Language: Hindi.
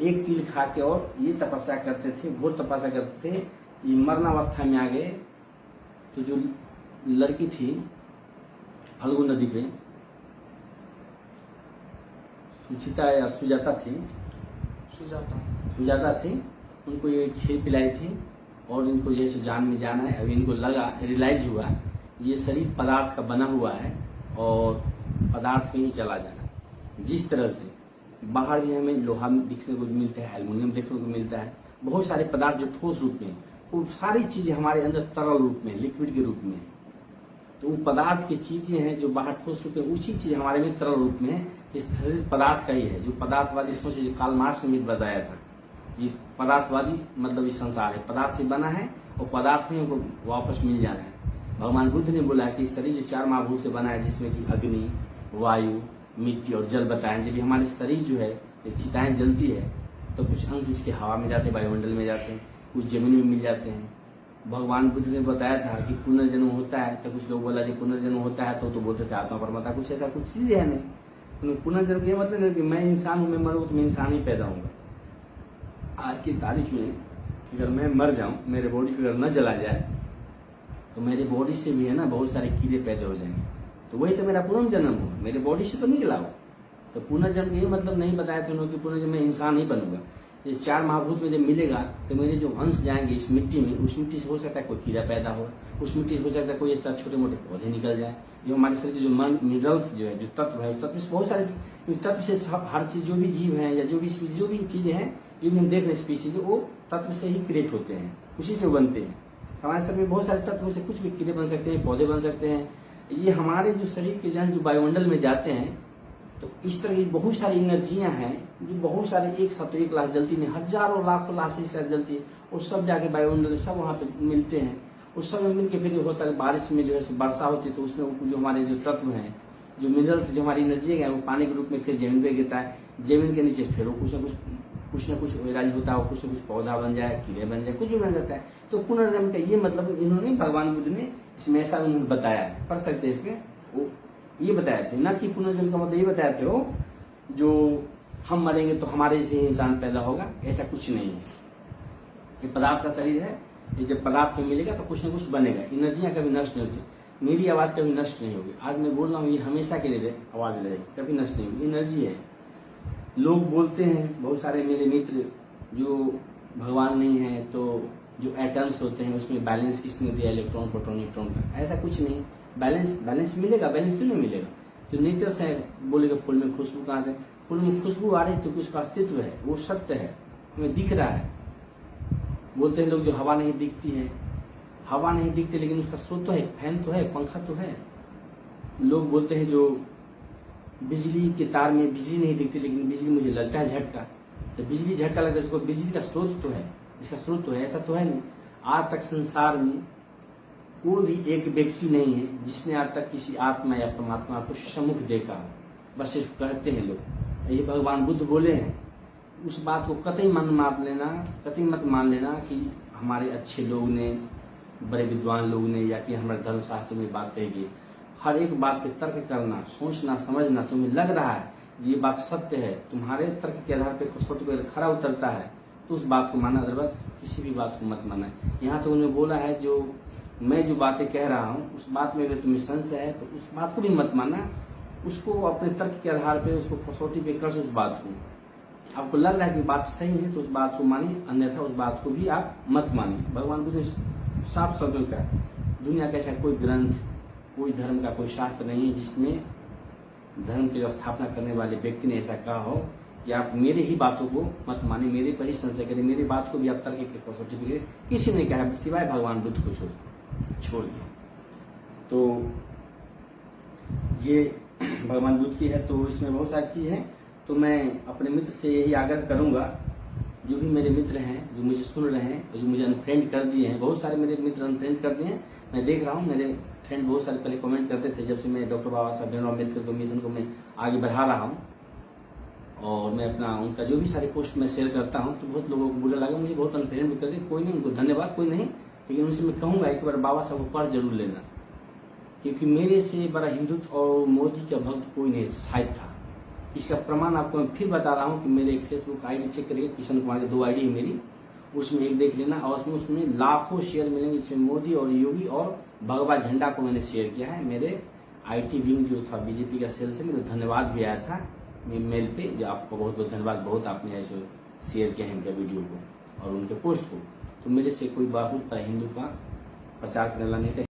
एक तिल खा के और ये तपस्या करते थे, घोर तपस्या करते थे। ये मरणावस्था में आ गए तो जो लड़की थी फल्गु नदी पे, सुचिता या सुजाता थी, सुजाता थी, उनको ये खीर पिलाई थी और इनको जैसे जान में जाना है। अभी इनको लगा, रियलाइज हुआ ये शरीर पदार्थ का बना हुआ है और पदार्थ में ही चला जाना। जिस तरह से बाहर भी हमें लोहा दिखने को मिलता है, एल्युमिनियम देखने को मिलता है, बहुत सारे पदार्थ जो ठोस रूप में, वो सारी चीजें हमारे अंदर तरल रूप में, लिक्विड के रूप में है। तो वो पदार्थ की चीजें हैं जो बाहर ठोस रूप में, उसी चीज हमारे में तरल रूप में है। इस शरीर पदार्थ का ही है, जो पदार्थवादी सोचे, जो कार्ल मार्क्स ने बताया था, ये पदार्थवादी मतलब ये संसार है, पदार्थ से बना है और पदार्थ में उनको वापस मिल जाना है। भगवान बुद्ध ने बोला कि शरीर जो 4 महाभूत से बना है, जिसमें कि अग्नि, वायु, मिट्टी और जल बताएं। जब हमारे शरीर जो है चिताएं जलती है तो कुछ अंश इसके हवा में जाते हैं, वायुमंडल में जाते हैं, कुछ जमीन में मिल जाते हैं। भगवान बुद्ध ने बताया था कि पुनर्जन्म होता है, तो कुछ लोग बोला कि पुनर्जन्म होता है तो बोलते थे आत्मा परमात्मा, कुछ ऐसा कुछ चीज है नहीं। पुनर्जन्म ये मतलब नहीं कि मैं इंसान हूं, मैं मरूँ तो मैं इंसान ही पैदा होऊंगा। आज की तारीख में अगर मैं मर जाऊं, मेरे बॉडी को अगर न जला जाए तो मेरी बॉडी से भी है ना बहुत सारे कीड़े पैदा हो जाएंगे। तो वही तो मेरा पुनर्जन्म हुआ, मेरे बॉडी से तो निकला हो। तो पुनर्जन्म ये मतलब नहीं बताया था उन्होंने कि पुनर्जन्म में इंसान ही बनूंगा। ये 4 महाभूत में जब मिलेगा तो मेरे जो अंश जाएंगे इस मिट्टी में, उस मिट्टी से हो सकता है कोई कीड़ा पैदा हो, उस मिट्टी से हो सकता है कोई ऐसा छोटे मोटे पौधे निकल जाए। जो हमारे शरीर के जो मिनरल्स जो है, जो तत्व है, उस तत्व से बहुत सारे, उस तत्व से हर चीज, जो भी जीव है या जो भी चीजें हैं, जो भी हम देख रहे हैं स्पीसीज, वो तत्व से ही क्रिएट होते हैं, उसी से बनते हैं। हमारे शरीर में बहुत सारे तत्वों से कुछ भी कीड़े बन सकते हैं, पौधे बन सकते हैं। ये हमारे जो शरीर के जन जो वायुमंडल में जाते हैं, तो इस तरह की बहुत सारी एनर्जियां हैं जो बहुत सारे एक साथ एक लाख जलती नहीं, हजारों लाखों लाख से साथ जलती है, और सब जाके वायुमंडल सब वहाँ पे मिलते हैं। उस सब में मिलकर फिर होता है बारिश में जो है वर्षा होती है, तो उसमें जो हमारे जो तत्व हैं, जो मिनरल्स, जो हमारी एनर्जी है, वो पानी के रूप में फिर जमीन पे गिरता है। जमीन के नीचे फिर वो कुछ न कुछ राज होता है, कुछ न कुछ पौधा बन जाए, कीड़े बन जाए, कुछ भी बन जाता है। तो पुनर्जन्म का ये मतलब इन्होंने, भगवान बुद्ध ने इसमें ऐसा उन्होंने बताया है। पढ़ सकते हैं इसमें, वो ये बताए थे ना कि पुनर्जन्म का मतलब ये बताए थे वो, जो हम मरेंगे तो हमारे से इंसान पैदा होगा, ऐसा कुछ नहीं है। ये पदार्थ का शरीर है, ये जब पदार्थ में मिलेगा तो कुछ न कुछ बनेगा। एनर्जियां कभी नष्ट नहीं होती, मेरी आवाज कभी नष्ट नहीं होगी। आज मैं बोल रहा हूँ, ये हमेशा के लिए आवाज रहेगी, कभी नष्ट नहीं होगी। एनर्जी है। लोग बोलते हैं, बहुत सारे मेरे मित्र, जो भगवान नहीं है तो जो एटम्स होते हैं उसमें बैलेंस किसने दिया, इलेक्ट्रॉन, प्रोटॉन, न्यूट्रॉन का, ऐसा कुछ नहीं। बैलेंस मिलेगा, बैलेंस क्यों नहीं मिलेगा? जो नेचर से बोलेगा फूल में खुशबू कहाँ से, फूल में खुशबू आ रही है तो कुछ का अस्तित्व है, वो सत्य है, हमें दिख रहा है। बोलते हैं लोग जो हवा नहीं दिखती है, हवा नहीं दिखती लेकिन उसका स्रोत तो है, फैन तो है, पंखा तो है। लोग बोलते हैं जो बिजली के तार में बिजली नहीं दिखती लेकिन बिजली मुझे लगता है झटका, तो बिजली झटका लगता है, उसको बिजली का स्रोत तो है, इसका स्रोत तो है, ऐसा तो है नहीं। आज तक संसार में कोई भी एक व्यक्ति नहीं है जिसने आज तक किसी आत्मा या परमात्मा को सम्मुख देखा हो, बस सिर्फ कहते हैं लोग। ये भगवान बुद्ध बोले हैं, उस बात को कतई कतई मत मान लेना कि हमारे अच्छे लोग ने, बड़े विद्वान लोग ने, या कि हमारे धर्मशास्त्र में बात कहेगी। हर एक बात पे तर्क करना, सोचना, समझना, तुम्हें लग रहा है ये बात सत्य है, तुम्हारे तर्क के आधार पर कसौटी पर खरा उतरता है तो उस बात को माना, अदरवाइज किसी भी बात को मत माना। यहाँ तो उन्होंने बोला है, जो मैं जो बातें कह रहा हूँ उस बात में अगर तुम्हें संशय है तो उस बात को भी मत मानना, उसको अपने तर्क के आधार पे, उसको कसौटी पे कर उस बात को। आपको लग रहा है कि बात सही है तो उस बात को मानिए, अन्यथा उस बात को भी आप मत मानिए। भगवान बुद्ध ने साफ शब्दों का, दुनिया का ऐसा कोई ग्रंथ, कोई धर्म का कोई शास्त्र नहीं है जिसमें धर्म की स्थापना करने वाले व्यक्ति ने ऐसा कहा हो कि आप मेरे ही बातों को मत माने, मेरे पर ही संशय करें, मेरी बात को भी आप तर्क के कसौटी पे करें। किसी ने कहा सिवाय भगवान बुद्ध को छोड़ दिया। तो ये भगवान बुद्ध की है, तो इसमें बहुत सारी चीज है। तो मैं अपने मित्र से यही आग्रह करूंगा, जो भी मेरे मित्र हैं जो मुझे सुन रहे हैं, जो मुझे अनफ्रेंड कर दिए हैं, बहुत सारे मेरे मित्र अनफ्रेंड कर दिए हैं, मैं देख रहा हूँ। मेरे फ्रेंड बहुत सारे पहले कमेंट करते थे, जब से मैं डॉक्टर बाबा साहब भीमराव अम्बेडकर को मिशन को मैं आगे बढ़ा रहा हूँ और मैं अपना उनका जो भी सारे पोस्ट में शेयर करता हूँ, तो बहुत लोगों को बुरा लगा, मुझे बहुत अनफ्रेंड भी कर दिया। कोई नहीं, उनको धन्यवाद, कोई नहीं, लेकिन उनसे मैं कहूँगा एक बार बाबा साहब को पढ़ जरूर लेना, क्योंकि मेरे से बड़ा हिंदुत्व और मोदी का भक्त कोई नहीं शायद था। इसका प्रमाण आपको मैं फिर बता रहा हूँ कि मेरे फेसबुक आईडी चेक करिए, किशन कुमार की 2 आईडी है मेरी, उसमें एक देख लेना और उसमें लाखों शेयर मिलेंगे। इसमें मोदी और योगी और भगवा झंडा को मैंने शेयर किया है। मेरे IT विंग जो था बीजेपी का सेल से मेरे धन्यवाद भी आया था मेल पे, जो आपको बहुत बहुत धन्यवाद, बहुत आपने ऐसे शेयर किया है इनका वीडियो को और उनके पोस्ट को। तो मेरे से कोई बहुत हिंदू का प्रचार करने वाला नहीं था।